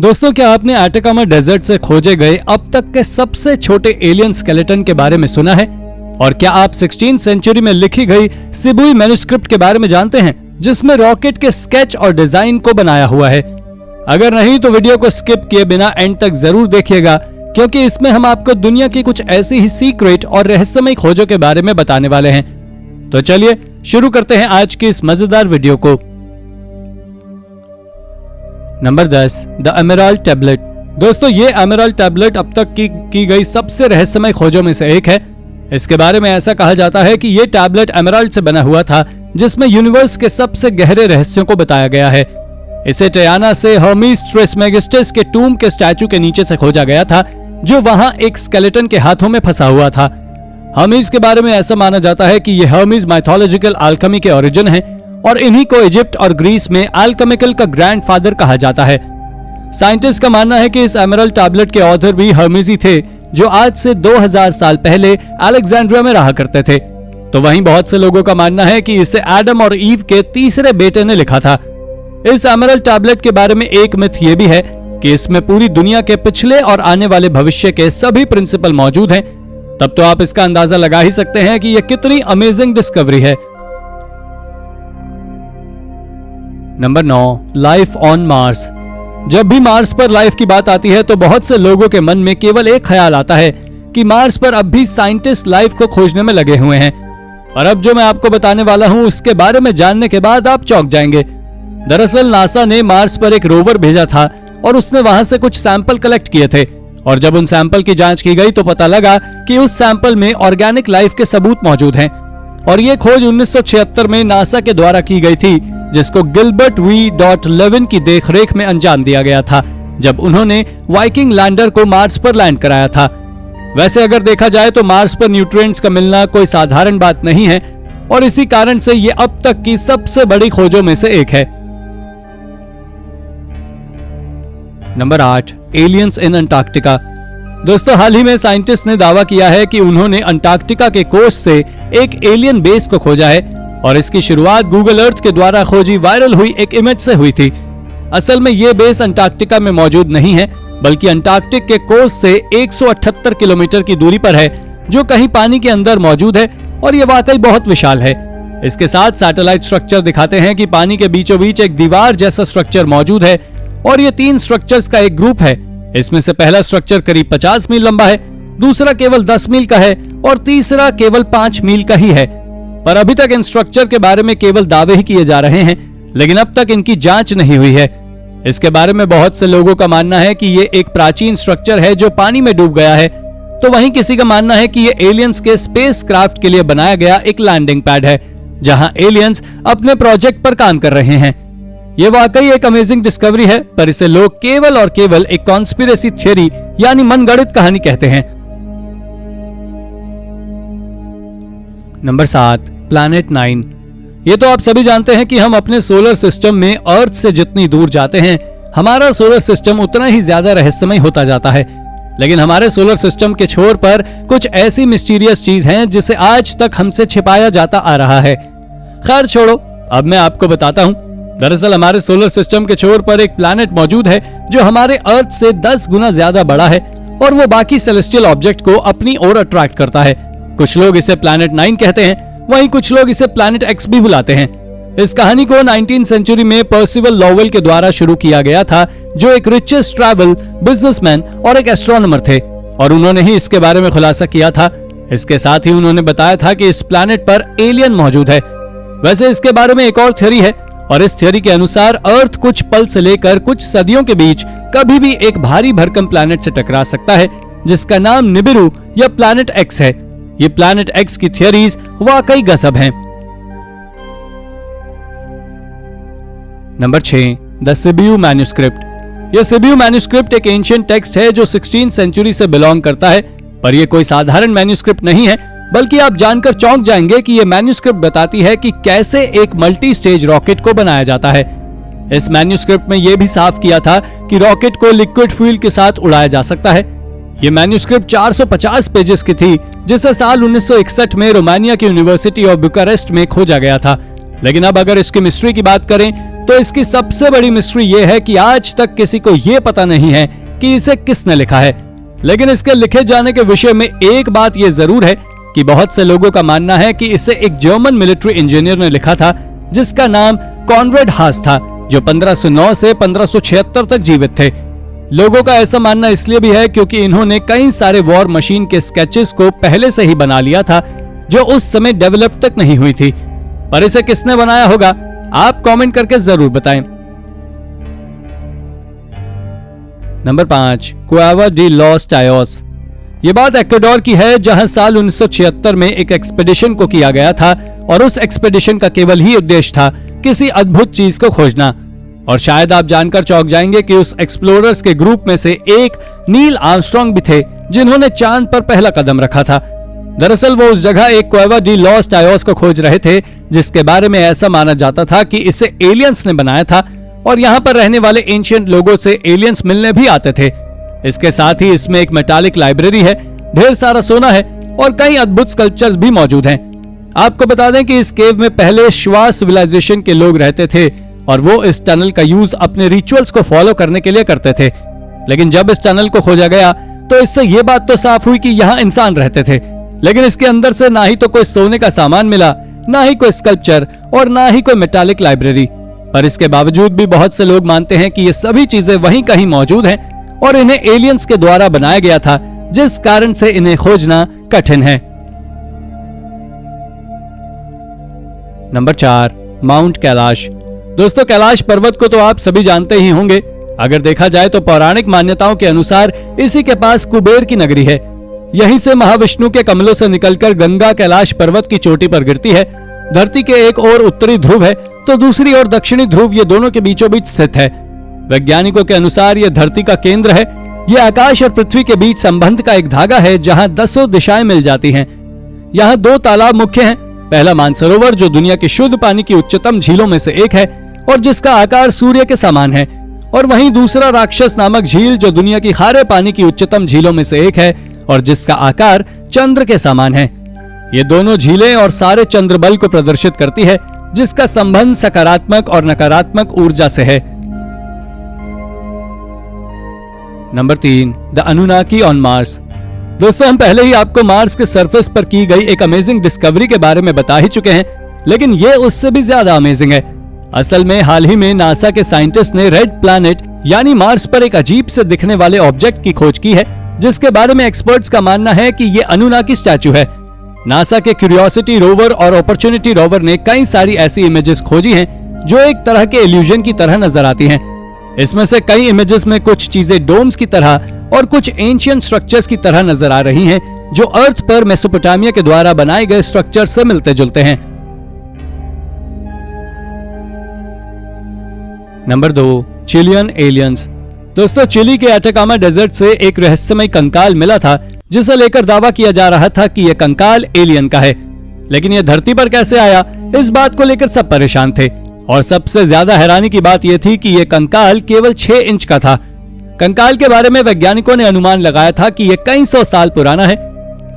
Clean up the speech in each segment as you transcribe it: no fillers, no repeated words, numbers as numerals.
दोस्तों, क्या आपने अटाकामा डेजर्ट से खोजे गए अब तक के सबसे छोटे एलियन स्केलेटन के बारे में सुना है? और क्या आप 16वीं सेंचुरी में लिखी गई शिबुई मैन्युस्क्रिप्ट के बारे में जानते हैं, जिसमें रॉकेट के स्केच और डिजाइन को बनाया हुआ है? अगर नहीं तो वीडियो को स्किप किए बिना एंड तक जरूर देखिएगा, क्योंकि इसमें हम आपको दुनिया की कुछ ऐसी ही सीक्रेट और रहस्यमय खोजों के बारे में बताने वाले हैं। तो चलिए शुरू करते हैं आज की इस मजेदार वीडियो को। Number 10, the emerald tablet. दोस्तों, ये एमराल्ड टैबलेट अब तक की गई सबसे रहस्यमय खोजों में से एक है। इसके बारे में ऐसा कहा जाता है कि ये टैबलेट एमराल्ड से बना हुआ था, जिसमें यूनिवर्स के सबसे गहरे रहस्यों को बताया गया है। इसे टयाना से हर्मीस ट्रिस्मेगिस्टस के टूम के स्टैचू के नीचे से खोजा गया था, जो वहां एक स्केलेटन के हाथों में फंसा हुआ था। हर्मीस के बारे में ऐसा माना जाता है कि ये हर्मीस माइथोलॉजिकल अल्केमी के ओरिजिन है और इन्हीं को इजिप्ट और ग्रीस में अल्केमिकल का ग्रैंडफादर कहा जाता है। साइंटिस्ट का मानना है कि इस एमराल्ड टैबलेट के ऑथर भी हर्मीस ही थे, जो आज से 2000 साल पहले अलेक्जेंड्रिया में रहा करते थे। तो वहीं बहुत से लोगों का मानना है कि इसे एडम और ईव के तीसरे बेटे ने लिखा था। इस एमराल्ड टैबलेट के बारे में एक मिथ ये भी है कि इसमें पूरी दुनिया के पिछले और आने वाले भविष्य के सभी प्रिंसिपल मौजूद हैं। तब तो आप इसका अंदाजा लगा ही सकते हैं कि यह कितनी अमेजिंग डिस्कवरी है। Number 9, life on Mars. जब भी मार्स पर लाइफ की बात आती है तो बहुत से लोगों के मन में केवल एक ख्याल आता है कि मार्स पर अब भी साइंटिस्ट लाइफ को खोजने में लगे हुए हैं। और अब जो मैं आपको बताने वाला हूं, उसके बारे में जानने के बाद आप चौंक जाएंगे। दरअसल नासा ने मार्स पर एक रोवर भेजा था और उसने वहां से कुछ सैंपल कलेक्ट किए थे। और जब उन सैंपल की जांच की गई तो पता लगा कि उस सैंपल में ऑर्गेनिक लाइफ के सबूत मौजूद हैं। और ये खोज 1976 में नासा के द्वारा की गई थी, जिसको गिलबर्ट वी लेविन की देखरेख में अंजाम दिया गया था, जब उन्होंने वाइकिंग लैंडर को मार्स पर लैंड कराया था। वैसे अगर देखा जाए तो मार्स पर न्यूट्रिएंट्स का मिलना कोई साधारण बात नहीं है, और इसी कारण से ये अब तक की सबसे बड़ी खोजों में से एक है। नंबर 8, एलियंस इन अंटार्कटिका। दोस्तों, हाल ही में साइंटिस्ट ने दावा किया है कि उन्होंने अंटार्कटिका के कोस्ट से एक एलियन बेस को खोजा है, और इसकी शुरुआत गूगल अर्थ के द्वारा खोजी वायरल हुई एक इमेज से हुई थी। असल में ये बेस अंटार्कटिका में मौजूद नहीं है, बल्कि अंटार्कटिक के कोस्ट से 178 किलोमीटर की दूरी पर है, जो कहीं पानी के अंदर मौजूद है, और ये वाकई बहुत विशाल है। इसके साथ सैटेलाइट स्ट्रक्चर दिखाते हैं कि पानी के बीचों बीच एक दीवार जैसा स्ट्रक्चर मौजूद है, और ये 3 स्ट्रक्चर्स का एक ग्रुप है। इसमें से पहला स्ट्रक्चर करीब 50 मील लंबा है, दूसरा केवल 10 मील का है, और तीसरा केवल 5 मील का ही है। पर अभी तक इन स्ट्रक्चर के बारे में केवल दावे ही किए जा रहे हैं, लेकिन अब तक इनकी जांच नहीं हुई है। इसके बारे में बहुत से लोगों का मानना है कि ये एक प्राचीन स्ट्रक्चर है जो पानी में डूब गया है, तो वहीं किसी का मानना है कि ये एलियंस के स्पेस क्राफ्ट के लिए बनाया गया एक लैंडिंग पैड है, जहां एलियंस अपने प्रोजेक्ट पर काम कर रहे हैं। ये वाकई एक अमेजिंग डिस्कवरी है, पर इसे लोग केवल और केवल एक कॉन्स्पिरेसी थ्योरी यानी मनगढ़ंत कहानी कहते हैं। Number 7, planet 9। ये तो आप सभी जानते हैं कि हम अपने सोलर सिस्टम में अर्थ से जितनी दूर जाते हैं, हमारा सोलर सिस्टम उतना ही ज्यादा रहस्यमय होता जाता है। लेकिन हमारे सोलर सिस्टम के छोर पर कुछ ऐसी मिस्टीरियस चीज है जिसे आज तक हमसे छिपाया जाता आ रहा है। खैर छोड़ो, अब मैं आपको बताता हूं। दरअसल हमारे सोलर सिस्टम के छोर पर एक प्लैनेट मौजूद है जो हमारे अर्थ से 10 गुना ज्यादा बड़ा है, और वो बाकी सेलेस्टियल ऑब्जेक्ट को अपनी ओर अट्रैक्ट करता है। कुछ लोग इसे प्लैनेट 9 कहते हैं, वहीं कुछ लोग इसे प्लैनेट एक्स भी बुलाते हैं। इस कहानी को 19वीं सेंचुरी में पर्सिवल लॉवेल के द्वारा शुरू किया गया था, जो एक रिचेस्ट ट्रैवल बिजनेसमैन और एक एस्ट्रोनॉमर थे, और उन्होंने ही इसके बारे में खुलासा किया था। इसके साथ ही उन्होंने बताया था कि इस प्लैनेट पर एलियन मौजूद है। वैसे इसके बारे में एक और थ्योरी है, और इस थ्योरी के अनुसार अर्थ कुछ पल से लेकर कुछ सदियों के बीच कभी भी एक भारी भरकम प्लैनेट से टकरा सकता है, जिसका नाम निबिरू या प्लैनेट एक्स है। ये प्लैनेट एक्स की थ्योरीज वाकई गजब हैं। Number 6, the Shibui manuscript. यह शिबुई मैन्युस्क्रिप्ट एक एंशिएंट टेक्स्ट है जो 16वीं सेंचुरी से बिलोंग करता है, पर यह कोई साधारण मैन्युस्क्रिप्ट नहीं है, बल्कि आप जानकर चौंक जाएंगे कि यह मैन्युस्क्रिप्ट बताती है कि कैसे एक मल्टी स्टेज रॉकेट को बनाया जाता है। इस मैन्युस्क्रिप्ट में यह भी साफ किया था कि रॉकेट को लिक्विड फ्यूल के साथ उड़ाया जा सकता है। यह मैन्युस्क्रिप्ट 450 पेजेस की थी, जिसे साल 1961 में रोमानिया की यूनिवर्सिटी ऑफ बुकारेस्ट में खोजा गया था। लेकिन अब अगर इसकी मिस्ट्री की बात करें तो इसकी सबसे बड़ी मिस्ट्री ये है कि आज तक किसी को ये पता नहीं है कि इसे किसने लिखा है। लेकिन इसके लिखे जाने के विषय में एक बात ये जरूर है कि बहुत से लोगों का मानना है कि इसे एक जर्मन मिलिट्री इंजीनियर ने लिखा था, जिसका नाम कॉनरेड हास था, जो 1509 से 1576 तक जीवित थे। लोगों का ऐसा मानना इसलिए भी है क्योंकि इन्होंने कई सारे वॉर मशीन के स्केचेस को पहले से ही बना लिया था, जो उस समय डेवलप तक नहीं हुई थी। पर इसे किसने बनाया होगा, आप कमेंट करके जरूर बताएं। Number 5, Cueva de los Tayos. ये बात इक्वाडोर की है, जहां साल 1976 में एक एक्सपेडिशन को किया गया था और उस एक्सपेडिशन का केवल ही उद्देश्य था किसी अद्भुत चीज को खोजना। और शायद आप जानकर चौंक जाएंगे कि उस एक्सप्लोरर्स के ग्रुप में से एक नील आर्मस्ट्रांग भी थे, जिन्होंने चांद पर पहला कदम रखा था। दरअसल वो उस जगह एक क्वेवा डी लॉस टायोस को खोज रहे थे, जिसके बारे में ऐसा माना जाता था कि इसे एलियंस ने बनाया था और यहाँ पर रहने वाले एंशिएंट लोगों से एलियंस मिलने भी आते थे। इसके साथ ही इसमें एक मेटालिक लाइब्रेरी है, ढेर सारा सोना है और कई अद्भुत स्कल्पचर्स भी मौजूद हैं। आपको बता दें कि इस केव में पहले श्वा सिविलाइजेशन के लोग रहते थे और वो इस टनल का यूज अपने रिचुअल्स को फॉलो करने के लिए करते थे। लेकिन जब इस टनल को खोजा गया तो इससे ये बात तो साफ हुई कि यहाँ इंसान रहते थे, लेकिन इसके अंदर से ना ही तो कोई सोने का सामान मिला, ना ही कोई स्कल्पचर और ना ही कोई मेटालिक लाइब्रेरी। पर इसके बावजूद भी बहुत से लोग मानते हैं कि ये सभी चीजें वहीं कहीं मौजूद हैं और इन्हें एलियंस के द्वारा बनाया गया था, जिस कारण से इन्हें खोजना कठिन है। Number 4, mount Kailash. दोस्तों, कैलाश पर्वत को तो आप सभी जानते ही होंगे। अगर देखा जाए तो पौराणिक मान्यताओं के अनुसार इसी के पास कुबेर की नगरी है। यहीं से महाविष्णु के कमलों से निकलकर गंगा कैलाश पर्वत की चोटी पर गिरती है। धरती के एक ओर उत्तरी ध्रुव है तो दूसरी ओर दक्षिणी ध्रुव, ये दोनों के बीचों बीच स्थित है। वैज्ञानिकों के अनुसार यह धरती का केंद्र है। यह आकाश और पृथ्वी के बीच संबंध का एक धागा है, जहां 10 दिशाएं मिल जाती हैं। यहाँ 2 तालाब मुख्य हैं। पहला मानसरोवर, जो दुनिया की शुद्ध पानी की उच्चतम झीलों में से एक है और जिसका आकार सूर्य के समान है, और वहीं दूसरा राक्षस नामक झील, जो दुनिया की खारे पानी की उच्चतम झीलों में से एक है और जिसका आकार चंद्र के समान है। ये दोनों झीलें और सारे चंद्र बल को प्रदर्शित करती है, जिसका संबंध सकारात्मक और नकारात्मक ऊर्जा से है। Number 3, the Anunnaki on Mars. दोस्तों, हम पहले ही आपको मार्स के सरफेस पर की गई एक अमेजिंग डिस्कवरी के बारे में बता ही चुके हैं, लेकिन ये उससे भी ज्यादा अमेजिंग है। असल में हाल ही में नासा के साइंटिस्ट ने रेड प्लैनेट यानी मार्स पर एक अजीब से दिखने वाले ऑब्जेक्ट की खोज की है, जिसके बारे में एक्सपर्ट्स का मानना है कि ये अनुनाकी स्टैचू है। नासा के क्यूरियोसिटी रोवर और अपॉर्चुनिटी रोवर ने कई सारी ऐसी इमेजेस खोजी हैं जो एक तरह के इल्यूजन की तरह नजर आती हैं। इसमें से कई इमेजेस में कुछ चीजें डोम्स की तरह और कुछ एंशिएंट स्ट्रक्चर्स की तरह नजर आ रही हैं, जो अर्थ पर मेसोपोटामिया के द्वारा बनाए गए स्ट्रक्चर से मिलते जुलते हैं। Number 2, Chilean aliens. दोस्तों, चिली के अटाकामा डेजर्ट से एक रहस्यमय कंकाल मिला था, जिसे लेकर दावा किया जा रहा था कि यह कंकाल एलियन का है। लेकिन यह धरती पर कैसे आया, इस बात को लेकर सब परेशान थे। और सबसे ज्यादा हैरानी की बात यह थी कि यह कंकाल केवल 6 इंच का था। कंकाल के बारे में वैज्ञानिकों ने अनुमान लगाया था कि यह कई 100 साल पुराना है।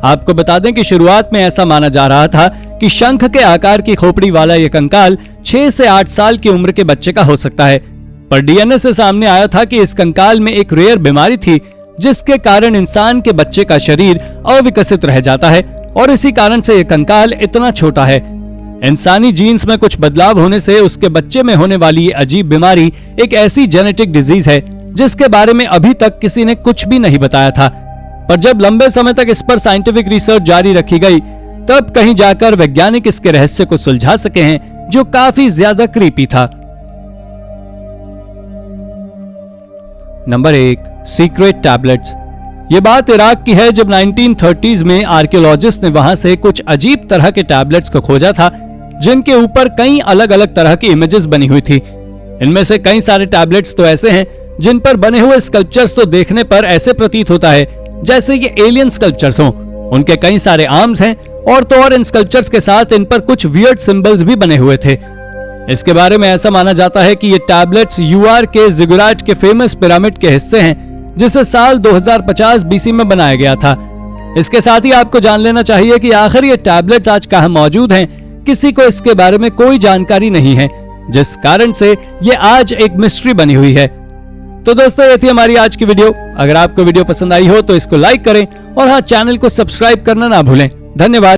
आपको बता दें कि शुरुआत में ऐसा माना जा रहा था कि शंख के आकार की खोपड़ी वाला यह कंकाल 6 से 8 साल की उम्र के बच्चे का हो सकता है। पर डीएनए से सामने आया था कि इस कंकाल में एक रेयर बीमारी थी, जिसके कारण इंसान के बच्चे का शरीर अविकसित रह जाता है और इसी कारण से यह कंकाल इतना छोटा है। इंसानी जीन्स में कुछ बदलाव होने से उसके बच्चे में होने वाली ये अजीब बीमारी एक ऐसी जेनेटिक डिजीज है जिसके बारे में अभी तक किसी ने कुछ भी नहीं बताया था। पर जब लंबे समय तक इस पर साइंटिफिक रिसर्च जारी रखी गई, तब कहीं जाकर वैज्ञानिक इसके रहस्य को सुलझा सके हैं, जो काफी ज्यादा क्रीपी था। Number 1, secret tablets. ये बात इराक की है, जब 1930s में आर्कियोलॉजिस्ट ने वहां से कुछ अजीब तरह के टैबलेट्स को खोजा था, जिनके ऊपर कई अलग अलग तरह की इमेजेस बनी हुई थी। इनमें से कई सारे टैबलेट्स तो ऐसे हैं जिन पर बने हुए स्कल्पचर्स तो देखने पर ऐसे प्रतीत होता है जैसे ये एलियन स्कल्पचर्स हों। उनके कई सारे आर्म्स हैं और तो और इन स्कल्पचर्स के साथ इन पर कुछ वियर्ड सिंबल्स भी बने हुए थे। इसके बारे में ऐसा माना जाता है कि ये टैबलेट्स यूआर के जिगुराट के फेमस पिरामिड के हिस्से हैं, जिसे साल 2050 बीसी में बनाया गया था। इसके साथ ही आपको जान लेना चाहिए कि आखिर ये टैबलेट्स आज कहां मौजूद हैं, किसी को इसके बारे में कोई जानकारी नहीं है। जिस कारण से ये आज एक मिस्ट्री बनी हुई है। तो दोस्तों ये थी हमारी आज की वीडियो। अगर आपको वीडियो पसंद आई हो तो इसको लाइक करें और हाँ, चैनल को सब्सक्राइब करना ना भूलें। धन्यवाद।